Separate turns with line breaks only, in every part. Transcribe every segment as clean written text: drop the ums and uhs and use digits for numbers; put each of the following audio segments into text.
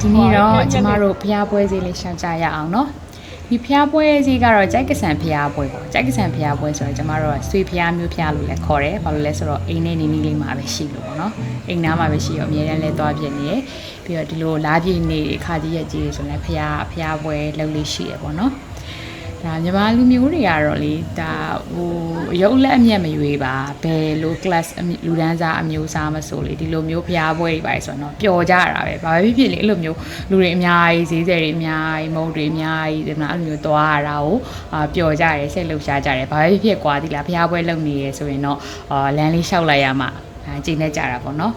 ဒီနေ့တော့ကျမတို့ဖျားပွဲစီလေးရှောက်ကြရအောင်နော်ဒီဖျားပွဲစီကတော့ကြိုက်ကဆန်ဖျားပွဲပေါ့ကြိုက်ကဆန်ဖျားပွဲဆိုတော့ကျမတို့ကဆွေဖျားမျိုးဖျားလို့လည်းခေါ်တယ်ဘာလို့လဲဆိုတော့အိမ်နဲ့နီးနီးလေးမှာပဲရှိလို့ပေါ့နော်အိမ်နားမှာပဲရှိရောအများတန်းလဲသွားပြနေရပြီးတော့ဒီလိုလားပြည့်နေခါကြီးရက်ကြီးဆိုလည်းဖျားပွဲလုပ်လေးရှိရပေါ့နော်ဒါမြန်မာလူမျိုးတွေကတော့လေဒါဟိုရုပ်လက်အမျက်မရွေးပါဘယ်လို class လူဒန်းစားအမျိုးအစားမဆိုလေဒီလိုမျိုးဖျားပွဲတွေပါဆိုတော့ပျော်ကြရတာပဲဘာပဲဖြစ်လေအဲ့လိုမျိုးလူတွေအများကြီးဈေးတွေအများကြီးမုံတွေအများကြီးဒီမှာအဲ့လိုမျိုးသွားရတာကိုပျော်ကြရတယ်စိတ်လှုပ်ရှားကြတယ်ဘာပဲဖြစ်ကွာဒီလားဖျားပွဲလုပ်နေရဆိုရင်တော့လမ်းလေးလျှောက်လိုက်ရမှာကျင်းနေကြတာပေါ့နော်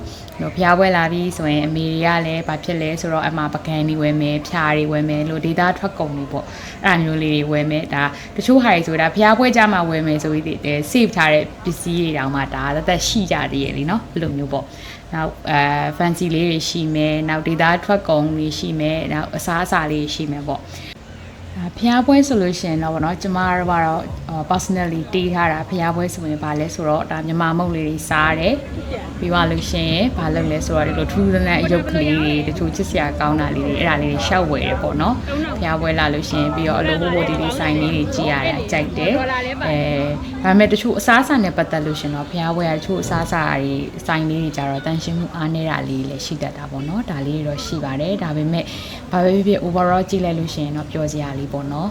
ဖျားပွဲလာပြီးဆိုရင်အမေတွေကလည်းဘာဖြစ်လဲဆိုတော့အမပကံတွေဝယ်မယ်ဖျားတွေဝယ်မယ်လို့ဒေတာထွက်ကုန်တွေပေါ့အဲ့လိုမျိုးလေးတွေဝယ်မယ်ဒါတချို့ဟာတွေဆိုတာဖျားပွဲကြမှာဝယ်မယ်ဆိုပြီးတည်း save ထားတဲ့ပစ္စည်းတွေတောင်မှဒါသက်ရှိကြတည်းရလीเนาะအဲ့လိုမျိုးပေါ့နောက်fancy လေးတွေရှိမယ်နောက်ဒေတာထွက်ကုန်တွေရှိမယ်နောက်အစားအစာလေးရှိမယ်ပေါ့ဖျားပွဲဆိုလို့ရှိရင်တော့ဗောနော်ကျမတို့ကတော့ personally တေးထားတာဖျားပွဲဆိုရင်ဗာလဲဆိုတော့ဒါမြန်မာမုတ်လေးတွေစားတယ်ပြီးသွားလို့ရှိရင်ဗာလုပ်လဲဆိုတော့ဒီလိုထူးထူးဆန်းဆန်းအယုတ်ကလေးတွေတချို့ချစ်စရာကောင်းတာလေးတွေအဲ့ဒါလေးတွေရှောက်ဝယ်တယ်ပေါ့နော်ဖျားပွဲလာလို့ရှိရင်ပြီးတော့အလိုဟိုဒီလေးဆိုင်လေးတွေကြည်ရတာကြိုက်တယ်ဒါပေမဲ့တချို့အစားအစာနဲ့ပတ်သက်လို့ရှင်တော့ဖျားပွဲကတချို့အစားအစာတွေဆိုင်လေးတွေကြတော့တန်ရှင်းမှုအားနေတာလေးလည်းရှိတတ်တာပေါ့နော်ဒါလေးတွေတော့ရှိပါတယ်ဒါပေမဲ့ဘာပဲဖြစ်ဖြစ် overall ကြည့်လိုက်လို့ရှိရင်တော့ပျော်စရာလေးပေါ့နော်